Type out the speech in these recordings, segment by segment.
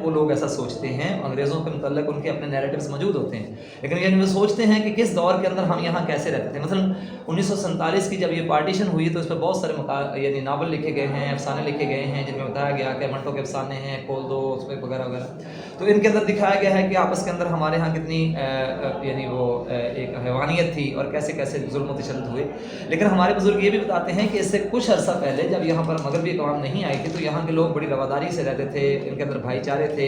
وہ لوگ ایسا سوچتے ہیں، انگریزوں کے متعلق ان کے اپنے نیریٹیوز موجود ہوتے ہیں، لیکن یعنی وہ سوچتے ہیں کہ کس دور کے اندر ہم یہاں کیسے رہتے تھے۔ مثلا 1947 کی جب یہ پارٹیشن ہوئی تو اس پہ بہت سارے یعنی ناول لکھے گئے ہیں، افسانے لکھے گئے ہیں، جن میں بتایا گیا کہ منٹو کے افسانے ہیں، کھول دو اس پہ وغیرہ وغیرہ، تو ان کے اندر دکھایا گیا ہے کہ آپس کے اندر ہمارے ہاں کتنی یعنی وہ ایک حیوانیت تھی اور کیسے کیسے ظلم و تشدد ہوئے۔ لیکن ہمارے بزرگ یہ بھی بتاتے ہیں کہ اس سے کچھ عرصہ پہلے جب یہاں پر مغربی اقوام نہیں آئی تھی تو یہاں کے لوگ بڑی رواداری سے رہتے تھے، ان کے اندر بھائی چارے تھے،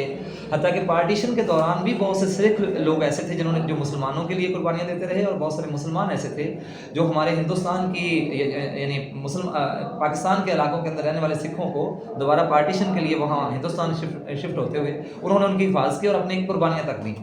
حتیٰ کہ پارٹیشن کے دوران بھی بہت سے سکھ لوگ ایسے تھے جنہوں نے جو مسلمانوں کے لیے قربانیاں دیتے رہے، اور بہت سارے مسلمان ایسے تھے جو ہمارے ہندوستان کی یعنی پاکستان کے علاقوں کے اندر رہنے والے سکھوں کو دوبارہ پارٹیشن کے لیے وہاں ہندوستان شفٹ ہوتے ہوئے انہوں نے ان کی حفاظت کی اور اپنی قربانیاں تک دیں۔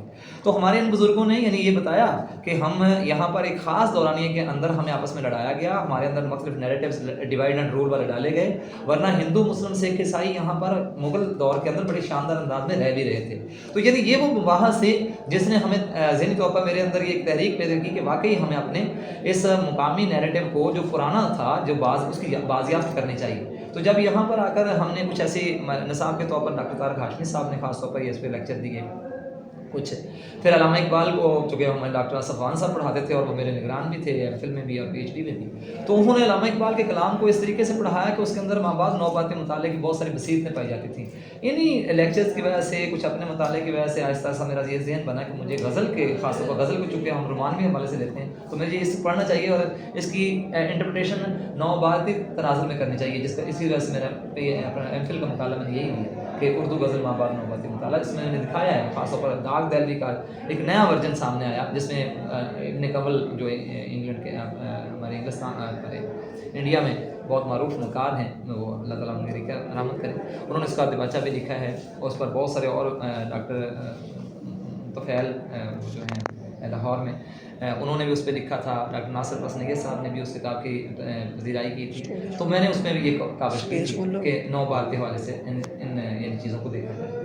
تو ہمارے ان بزرگوں نے یعنی یہ بتایا کہ ہم یہاں پر ایک خاص دورانیے کے اندر ہمیں آپس میں لڑایا گیا، ہمارے اندر مختلف نیریٹیوز ڈیوائڈ اینڈ رول والے ڈالے گئے، ورنہ ہندو مسلم سکھ عیسائی یہاں پر مغل دور کے اندر بڑے شاندار انداز میں رہ بھی رہے تھے۔ تو یعنی یہ وہ مباحث سے جس نے ہمیں ذہنی طور پر میرے اندر یہ ایک تحریک پیدا کی کہ واقعی ہمیں اپنے اس مقامی نیریٹیو کو جو پرانا تھا جو اس کی بازیافت کرنی چاہیے۔ تو جب یہاں پر آ کر ہم نے کچھ ایسی نصاب کے طور پر ڈاکٹر طارق ہاشمی صاحب نے خاص طور پر اس پہ لیکچر دیے کچھ، پھر علامہ اقبال کو چونکہ ہمیں ڈاکٹر صفوان صاحب پڑھاتے تھے اور وہ میرے نگران بھی تھے ایم فل میں بھی اور پی ایچ ڈی میں بھی، تو انہوں نے علامہ اقبال کے کلام کو اس طریقے سے پڑھایا کہ اس کے اندر بعض نو باتیں مطالعے کی بہت ساری بصیرتیں پائی جاتی تھیں۔ انہی لیکچرز کی وجہ سے کچھ اپنے مطالعے کی وجہ سے آہستہ آہستہ میرا یہ ذہن بنا کہ مجھے غزل کے خاص طور پر غزل کو چونکہ ہم رومانوی حوالے سے لیتے ہیں تو مجھے اس پڑھنا چاہیے اور اس کی انٹرپریٹیشن نو باتی تناظر میں کرنی چاہیے، جس کا اسی وجہ سے میرا اپنا ایم فل کا مطالعہ میں نے یہی لیا کہ اردو غزل ماں بعد نو باتی مطالعہ، جس میں نے دکھایا ہے خاص طور پر داغ دہلوی کا ایک نیا ورژن سامنے آیا جس میں ابن کنول جو انگلینڈ کے ہمارے انڈیا میں بہت معروف نقاد ہیں، وہ اللہ تعالیٰ ان کی رحمت کرے، انہوں نے اس کا دباچہ بھی لکھا ہے اور اس پر بہت سارے اور ڈاکٹر طفیل جو ہیں لاہور میں انہوں نے بھی اس پہ لکھا تھا، ڈاکٹر ناصر پسنگے صاحب نے بھی اس کتاب کی پذیرائی کی تھی، تو میں نے اس میں بھی یہ کاوش کی کہ نو بات کے حوالے سے ان یعنی چیزوں کو دیکھا جائے۔